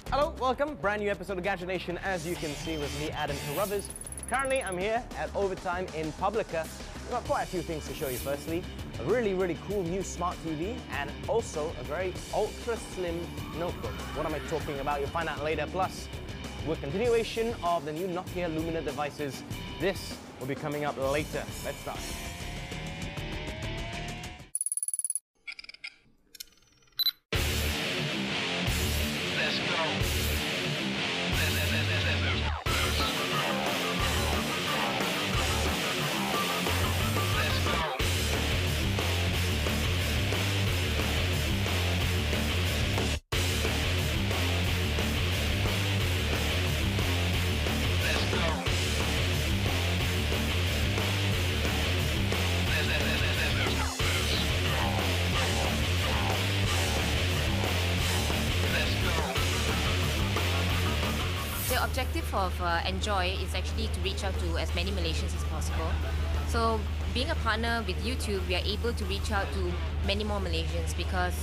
Hello, welcome. Brand new episode of Gadget Nation, as you can see, with me, Adam Carruthers. Currently, I'm here at Overtime in Publica. We've got quite a few things to show you. Firstly, a really cool new smart TV, and also a very ultra slim notebook. What am I talking about? You'll find out later. Plus, with continuation of the new Nokia Lumia devices, this will be coming up later. Let's start. The objective of Enjoy is actually to reach out to as many Malaysians as possible. So being a partner with YouTube, we are able to reach out to many more Malaysians because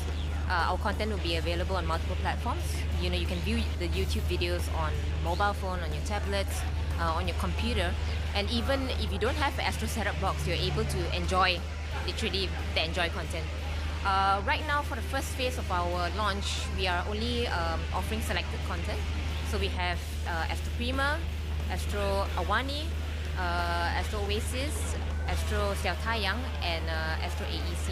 our content will be available on multiple platforms. You know, you can view the YouTube videos on mobile phone, on your tablets, on your computer, and even if you don't have an Astro setup box, you're able to enjoy literally the Enjoy content. Right now, for the first phase of our launch, we are only offering selected content. So we have Astro Prima, Astro AWANI, Astro Oasis, Astro Xiao Taiyang, and Astro AEC.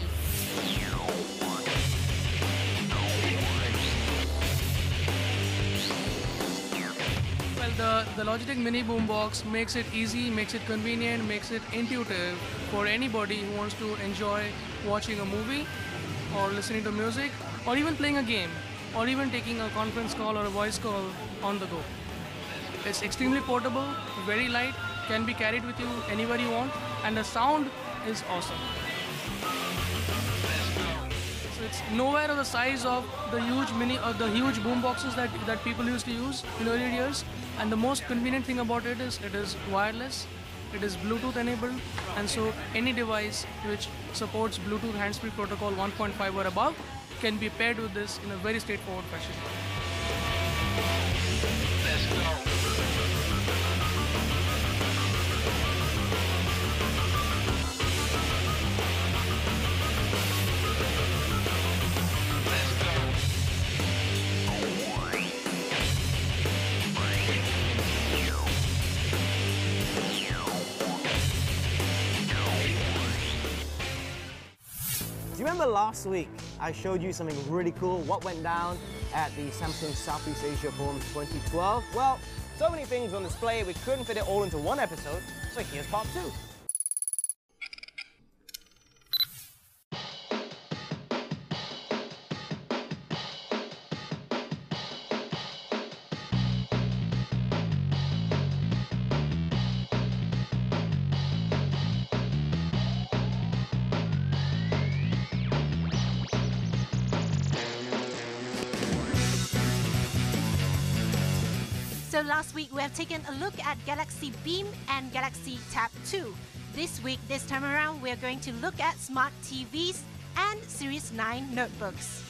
Well, the Logitech Mini Boombox makes it easy, makes it convenient, makes it intuitive for anybody who wants to enjoy watching a movie or listening to music or even playing a game or even taking a conference call or a voice call on the go. It's extremely portable, very light, can be carried with you anywhere you want, and the sound is awesome. So it's nowhere of the size of the huge boom boxes that people used to use in earlier years. And the most convenient thing about it is wireless, it is Bluetooth enabled, and so any device which supports Bluetooth hands-free protocol 1.5 or above can be paired with this in a very straightforward fashion. Let's go. Do you remember last week I showed you something really cool? What went down at the Samsung Southeast Asia Forum 2012? Well, so many things on display, we couldn't fit it all into one episode, so here's part 2. So last week we have taken a look at Galaxy Beam and Galaxy Tab 2. This week, this time around, we are going to look at smart TVs and Series 9 notebooks.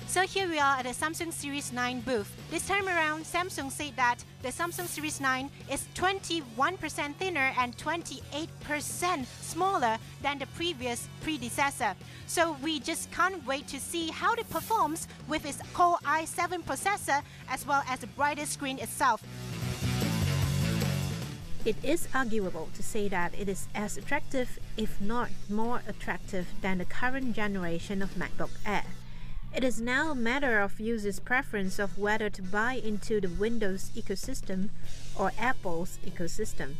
So here we are at the Samsung Series 9 booth. This time around, Samsung said that the Samsung Series 9 is 21% thinner and 28% smaller than the previous predecessor. So we just can't wait to see how it performs with its Core i7 processor as well as the brighter screen itself. It is arguable to say that it is as attractive, if not more attractive, than the current generation of MacBook Air. It is now a matter of users' preference of whether to buy into the Windows ecosystem or Apple's ecosystem.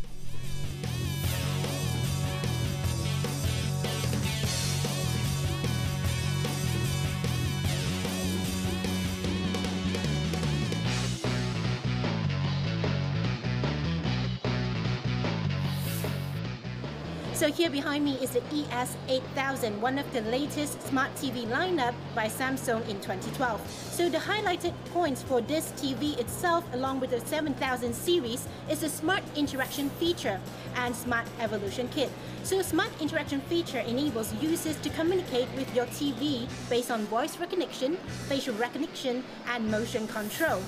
So here behind me is the ES8000, one of the latest smart TV lineup by Samsung in 2012. So the highlighted points for this TV itself, along with the 7000 series, is the Smart Interaction feature and Smart Evolution Kit. So Smart Interaction feature enables users to communicate with your TV based on voice recognition, facial recognition, and motion control.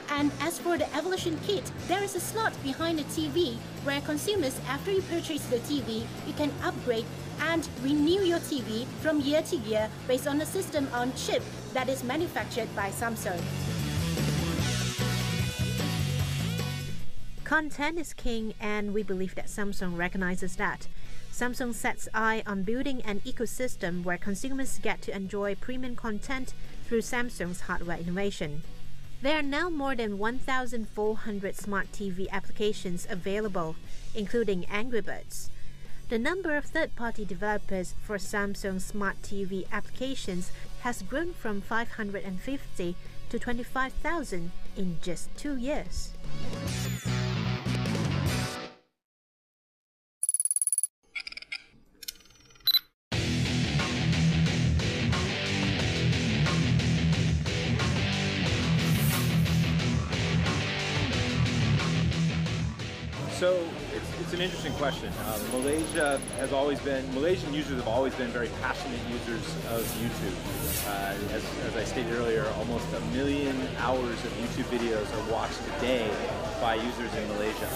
And as for the Evolution Kit, there is a slot behind the TV where consumers, after you purchase the TV, you can upgrade and renew your TV from year to year based on a system on chip that is manufactured by Samsung. Content is king, and we believe that Samsung recognizes that. Samsung sets eye on building an ecosystem where consumers get to enjoy premium content through Samsung's hardware innovation. There are now more than 1,400 smart TV applications available, including Angry Birds. The number of third-party developers for Samsung smart TV applications has grown from 550 to 25,000 in just 2 years. So it's an interesting question. Malaysian users have always been very passionate users of YouTube. As I stated earlier, almost 1 million hours of YouTube videos are watched a day by users in Malaysia.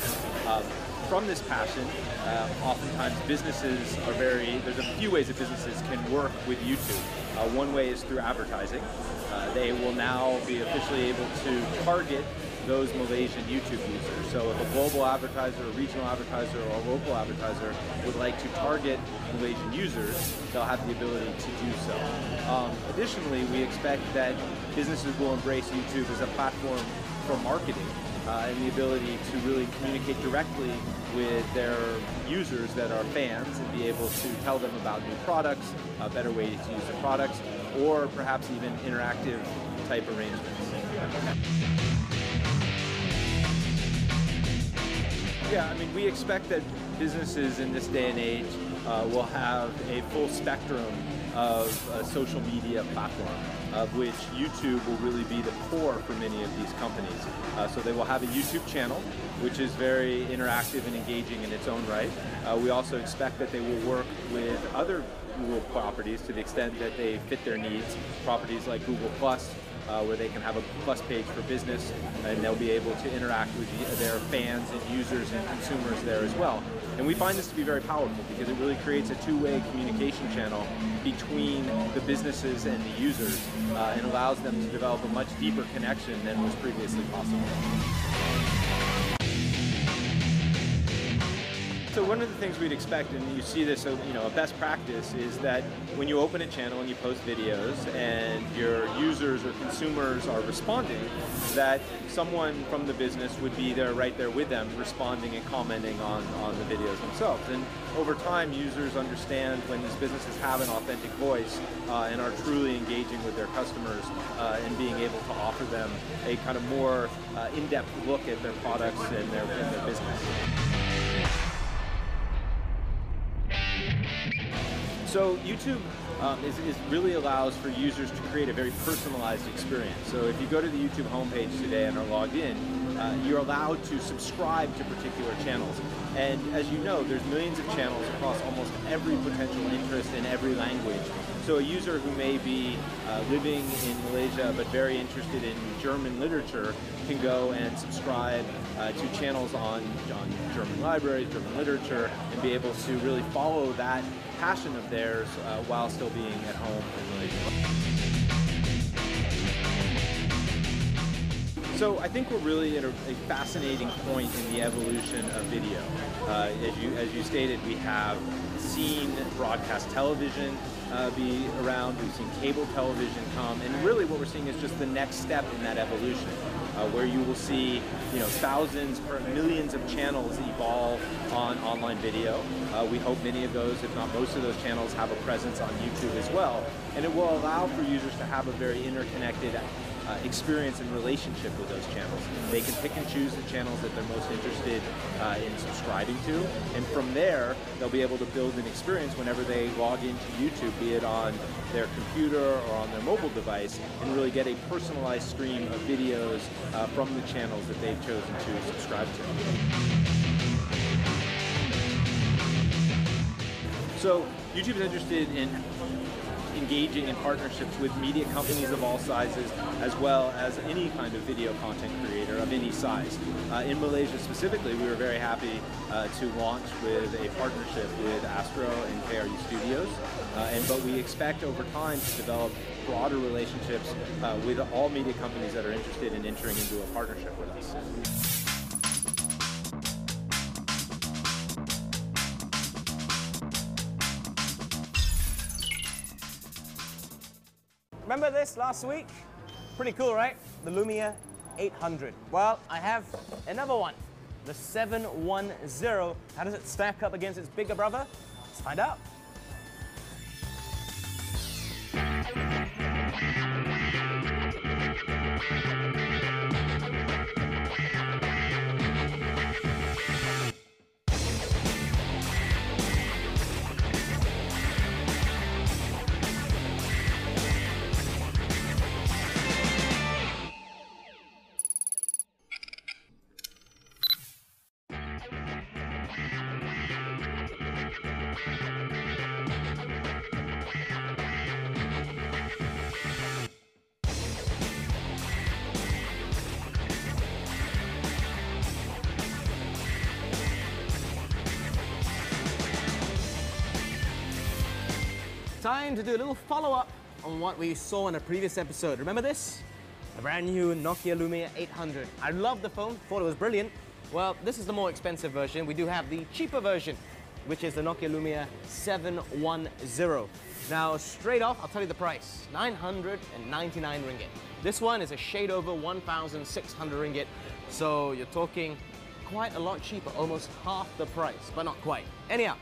From this passion, oftentimes businesses are there's a few ways that businesses can work with YouTube. One way is through advertising. They will now be officially able to target those Malaysian YouTube users. So if a global advertiser, a regional advertiser, or a local advertiser would like to target Malaysian users, they'll have the ability to do so. Additionally, we expect that businesses will embrace YouTube as a platform for marketing and the ability to really communicate directly with their users that are fans and be able to tell them about new products, better ways to use the products, or perhaps even interactive type arrangements. Yeah, I mean, we expect that businesses in this day and age will have a full spectrum of social media platform, of which YouTube will really be the core for many of these companies. So they will have a YouTube channel, which is very interactive and engaging in its own right. We also expect that they will work with other Google properties to the extent that they fit their needs, properties like Google+, where they can have a plus page for business, and they'll be able to interact with their fans and users and consumers there as well. And we find this to be very powerful because it really creates a two-way communication channel between the businesses and the users and allows them to develop a much deeper connection than was previously possible. So one of the things we'd expect, and you see this, a best practice, is that when you open a channel and you post videos and your users or consumers are responding, that someone from the business would be there, right there with them, responding and commenting on the videos themselves. And over time, users understand when these businesses have an authentic voice and are truly engaging with their customers and being able to offer them a kind of more in-depth look at their products and their business. So YouTube really allows for users to create a very personalized experience. So if you go to the YouTube homepage today and are logged in, you're allowed to subscribe to particular channels. And as you know, there's millions of channels across almost every potential interest in every language. So a user who may be living in Malaysia but very interested in German literature can go and subscribe to channels on German libraries, German literature, and be able to really follow that passion of theirs while still being at home in Malaysia. So I think we're really at a fascinating point in the evolution of video. As you stated, we have seen broadcast television be around, we've seen cable television come, and really what we're seeing is just the next step in that evolution, where you will see thousands or millions of channels evolve on online video. We hope many of those, if not most of those channels, have a presence on YouTube as well, and it will allow for users to have a very interconnected experience and relationship with those channels. They can pick and choose the channels that they're most interested in subscribing to, and from there they'll be able to build an experience whenever they log into YouTube, be it on their computer or on their mobile device, and really get a personalized stream of videos from the channels that they've chosen to subscribe to. So YouTube is interested in engaging in partnerships with media companies of all sizes, as well as any kind of video content creator of any size. In Malaysia specifically, we were very happy to launch with a partnership with Astro and KRU Studios, but we expect over time to develop broader relationships with all media companies that are interested in entering into a partnership with us. Remember this last week? Pretty cool, right? The Lumia 800. Well, I have another one, the 710. How does it stack up against its bigger brother? Let's find out. Time to do a little follow-up on what we saw in a previous episode. Remember this? The brand new Nokia Lumia 800. I loved the phone, thought it was brilliant. Well, this is the more expensive version. We do have the cheaper version, which is the Nokia Lumia 710. Now, straight off, I'll tell you the price, 999 ringgit. This one is a shade over 1,600 ringgit. So you're talking quite a lot cheaper, almost half the price, but not quite. Anyhow,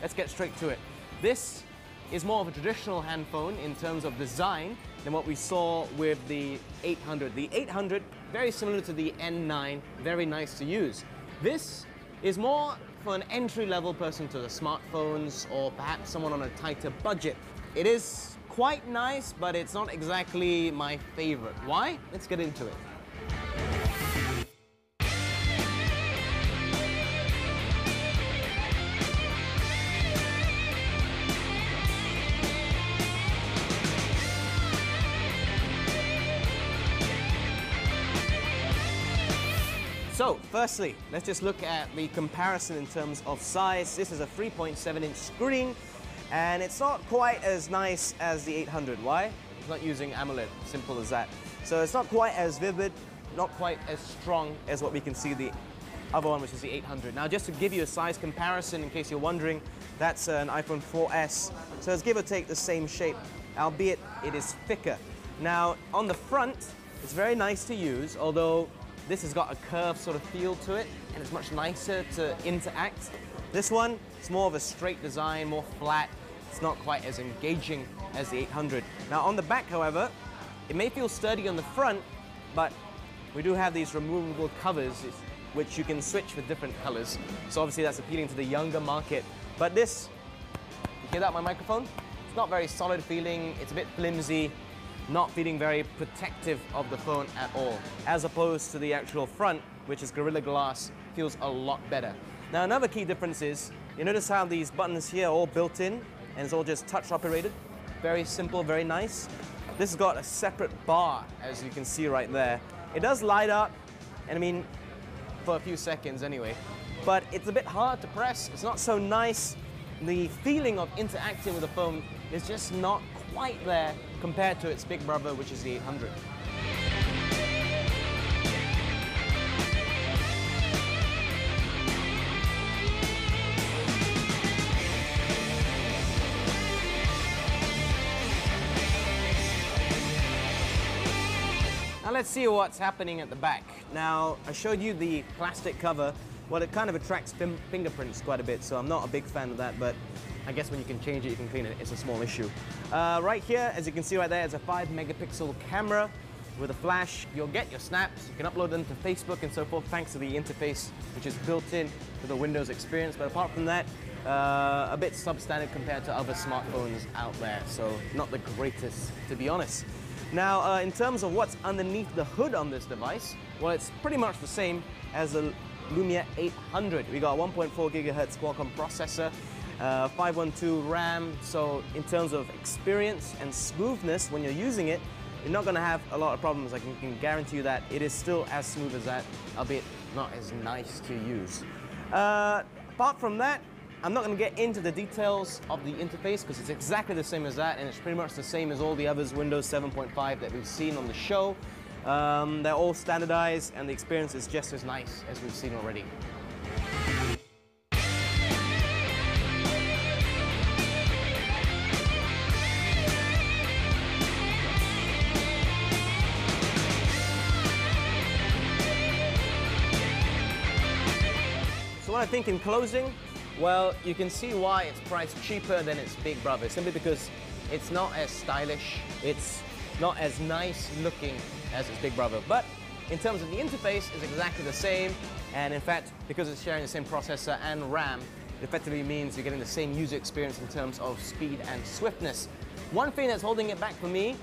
let's get straight to it. This is more of a traditional hand phone in terms of design than what we saw with the 800. The 800, very similar to the N9, very nice to use. This is more for an entry-level person to the smartphones or perhaps someone on a tighter budget. It is quite nice, but it's not exactly my favorite. Why? Let's get into it. So, firstly, let's just look at the comparison in terms of size. This is a 3.7-inch screen, and it's not quite as nice as the 800. Why? It's not using AMOLED, simple as that. So it's not quite as vivid, not quite as strong as what we can see the other one, which is the 800. Now, just to give you a size comparison, in case you're wondering, that's an iPhone 4S. So it's give or take the same shape, albeit it is thicker. Now, on the front, it's very nice to use, although this has got a curved sort of feel to it, and it's much nicer to interact. This one, it's more of a straight design, more flat. It's not quite as engaging as the 800. Now on the back, however, it may feel sturdy on the front, but we do have these removable covers, which you can switch with different colors. So obviously that's appealing to the younger market. But this, you hear that, my microphone? It's not very solid feeling, it's a bit flimsy, not feeling very protective of the phone at all, as opposed to the actual front, which is Gorilla Glass, feels a lot better. Now another key difference is, you notice how these buttons here are all built in, and it's all just touch operated. Very simple, very nice. This has got a separate bar, as you can see right there. It does light up, and I mean, for a few seconds anyway, but it's a bit hard to press. It's not so nice. The feeling of interacting with the phone is just not quite there compared to its big brother, which is the 800. Now let's see what's happening at the back. Now, I showed you the plastic cover. Well, it kind of attracts fingerprints quite a bit, so I'm not a big fan of that, but I guess when you can change it, you can clean it. It's a small issue. Right here, as you can see right there, is a 5-megapixel camera. with a flash. You'll get your snaps, you can upload them to Facebook and so forth thanks to the interface which is built in to the Windows experience. But apart from that, a bit substandard compared to other smartphones out there, so not the greatest, to be honest. Now, in terms of what's underneath the hood on this device, well, it's pretty much the same as the Lumia 800. We got 1.4 gigahertz Qualcomm processor, 512 RAM, so in terms of experience and smoothness when you're using it, you're not going to have a lot of problems. I can guarantee you that it is still as smooth as that, albeit not as nice to use. Apart from that, I'm not going to get into the details of the interface because it's exactly the same as that, and it's pretty much the same as all the others Windows 7.5 that we've seen on the show. They're all standardized and the experience is just as nice as we've seen already. So what I think in closing, well, you can see why it's priced cheaper than its big brother, simply because it's not as stylish, it's not as nice looking as its big brother. But in terms of the interface, it's exactly the same, and in fact, because it's sharing the same processor and RAM, it effectively means you're getting the same user experience in terms of speed and swiftness. One thing that's holding it back for me,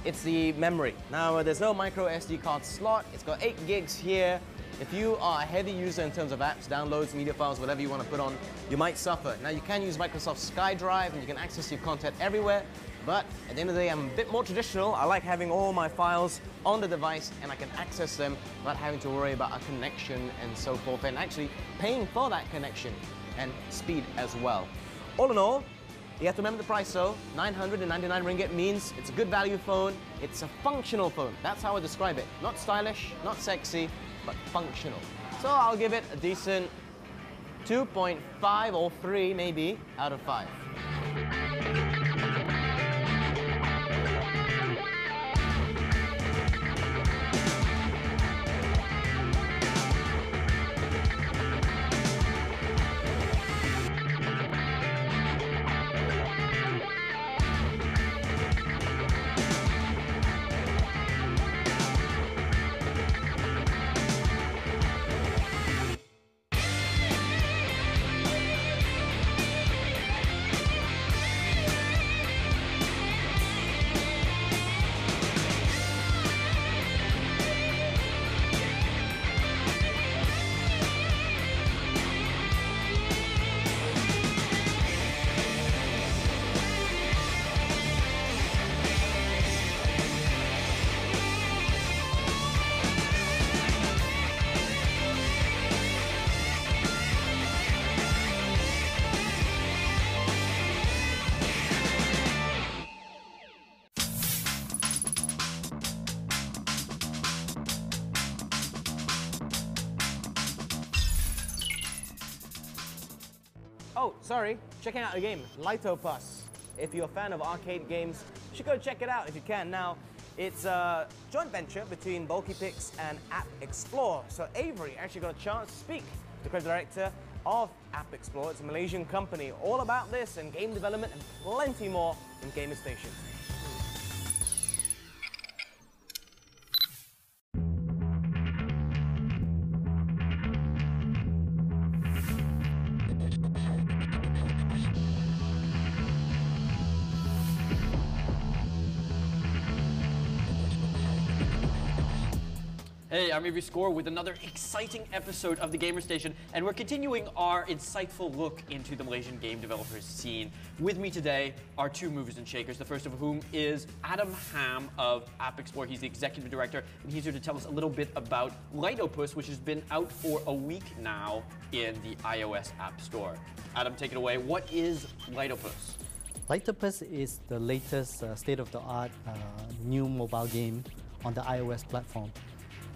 it's the memory. Now, there's no micro SD card slot, it's got 8 gigs here. If you are a heavy user in terms of apps, downloads, media files, whatever you want to put on, you might suffer. Now you can use Microsoft SkyDrive and you can access your content everywhere, but at the end of the day, I'm a bit more traditional. I like having all my files on the device and I can access them without having to worry about a connection and so forth, and actually paying for that connection and speed as well. All in all, you have to remember the price though. 999 ringgit means it's a good value phone, it's a functional phone. That's how I describe it. Not stylish, not sexy, but functional. So I'll give it a decent 2.5 or 3 maybe out of 5. Oh, sorry, checking out the game, Litopus. If you're a fan of arcade games, you should go check it out if you can. Now, it's a joint venture between BulkyPix and App Explore. So Avery actually got a chance to speak to the creative director of App Explore. It's a Malaysian company, all about this and game development and plenty more in Gamer Station. Hey, I'm Avery Score with another exciting episode of the Gamer Station, and we're continuing our insightful look into the Malaysian game developers scene. With me today are two movers and shakers, the first of whom is Adam Ham of App Explore. He's the executive director, and he's here to tell us a little bit about Litopus, which has been out for a week now in the iOS App Store. Adam, take it away. What is Litopus? Litopus is the latest state-of-the-art new mobile game on the iOS platform.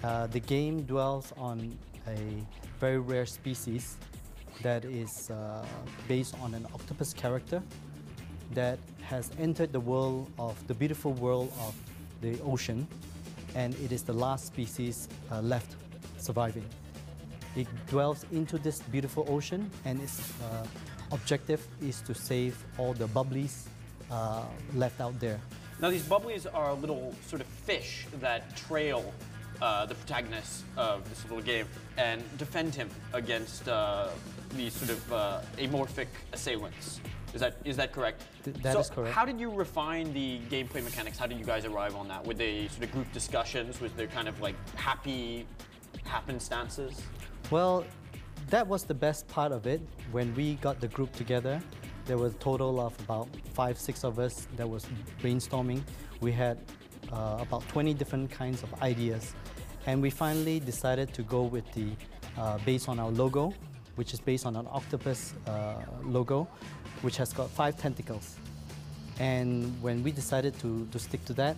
The game dwells on a very rare species that is based on an octopus character that has entered the world of the beautiful world of the ocean, and it is the last species left surviving. It dwells into this beautiful ocean, and its objective is to save all the bubblies left out there. Now these bubblies are a little sort of fish that trail the protagonist of this little game and defend him against these sort of amorphic assailants. Is that correct? That is correct. How did you refine the gameplay mechanics? How did you guys arrive on that? Were they sort of group discussions? Was there kind of like happy happenstances? Well, that was the best part of it. When we got the group together, there was a total of about 5-6 of us that was brainstorming. We had about 20 different kinds of ideas. And we finally decided to go with the, based on our logo, which is based on an octopus logo, which has got 5 tentacles. And when we decided to stick to that,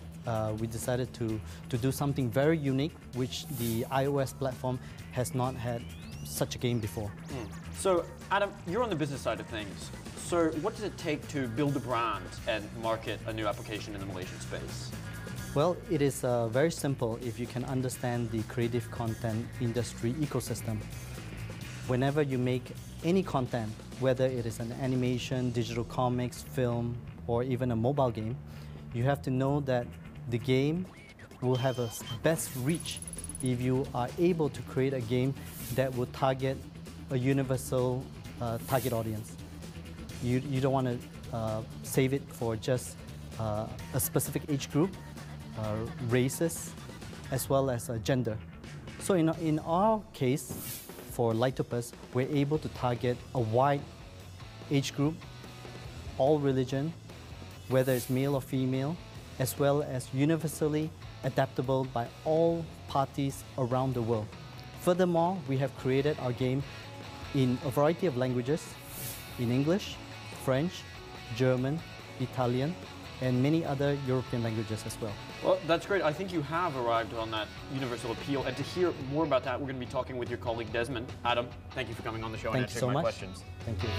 we decided to do something very unique, which the iOS platform has not had such a game before. So, Adam, you're on the business side of things. So what does it take to build a brand and market a new application in the Malaysian space? Well, it is very simple if you can understand the creative content industry ecosystem. Whenever you make any content, whether it is an animation, digital comics, film, or even a mobile game, you have to know that the game will have a best reach if you are able to create a game that will target a universal target audience. You don't want to save it for just a specific age group, races, as well as gender. So in our case, for Lightopus, we're able to target a wide age group, all religion, whether it's male or female, as well as universally adaptable by all parties around the world. Furthermore, we have created our game in a variety of languages, in English, French, German, Italian, and many other European languages as well. Well, that's great. I think you have arrived on that universal appeal. And to hear more about that, we're going to be talking with your colleague Desmond. Adam, thank you for coming on the show and answering my questions. Thank you.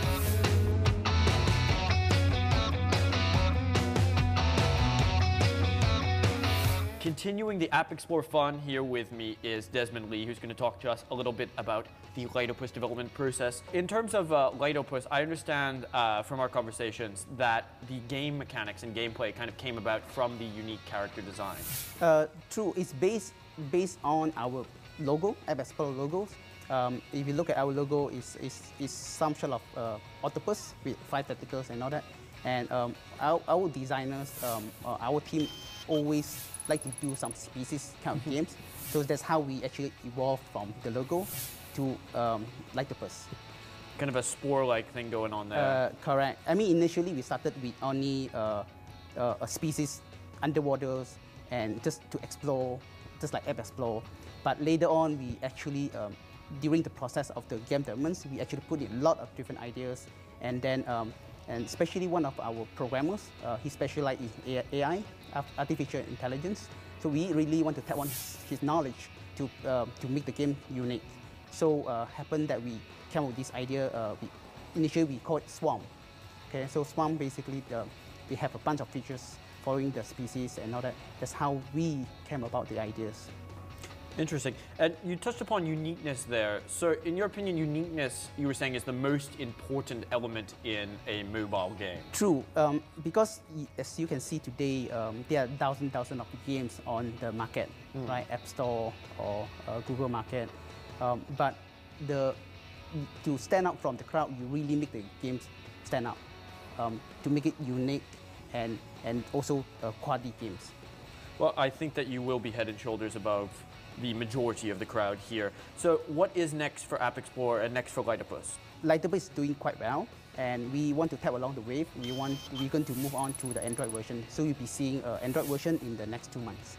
Continuing the App Explorer fun, here with me is Desmond Lee, who's going to talk to us a little bit about the Lightopus development process. In terms of Lightopus, I understand from our conversations that the game mechanics and gameplay kind of came about from the unique character design. True, it's based on our logo, App Explorer logos. If you look at our logo, it's some sort of octopus with 5 tentacles and all that. And our designers, our team always like to do some species kind of games. So that's how we actually evolved from the logo to Lightopus. Kind of a spore-like thing going on there. Correct. I mean, initially we started with only a species underwaters and just to explore, just like App Explorer. But later on, we actually, during the process of the game developments, we actually put in a lot of different ideas. And then, and especially one of our programmers, he specializes in AI, artificial intelligence. So we really want to tap on his knowledge to make the game unique. So happened that we came up with this idea. Initially we call it Swarm. Okay, so Swarm basically we have a bunch of features following the species and all that. That's how we came about the ideas. Interesting. And you touched upon uniqueness there. So in your opinion, uniqueness, you were saying, is the most important element in a mobile game. True, because as you can see today, there are thousands of games on the market, right? App Store or Google Market. But to stand out from the crowd, you really make the games stand out, to make it unique and also quality games. Well, I think that you will be head and shoulders above the majority of the crowd here. So what is next for App Explorer and next for Lightopus? Lightopus is doing quite well, and we want to tap along the wave. We're going to move on to the Android version. So you'll be seeing an Android version in the next 2 months.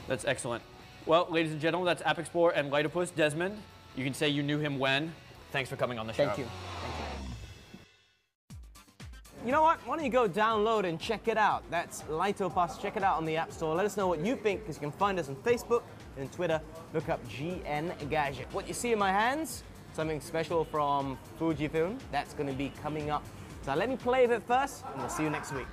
That's excellent. Well, ladies and gentlemen, that's App Explorer and Lightopus. Desmond, you can say you knew him when. Thanks for coming on the show. Thank you. You know what? Why don't you go download and check it out? That's Lightopus. Check it out on the App Store. Let us know what you think, because you can find us on Facebook and Twitter. Look up GN Gadget. What you see in my hands, something special from Fujifilm. That's going to be coming up. So let me play with it first, and we'll see you next week.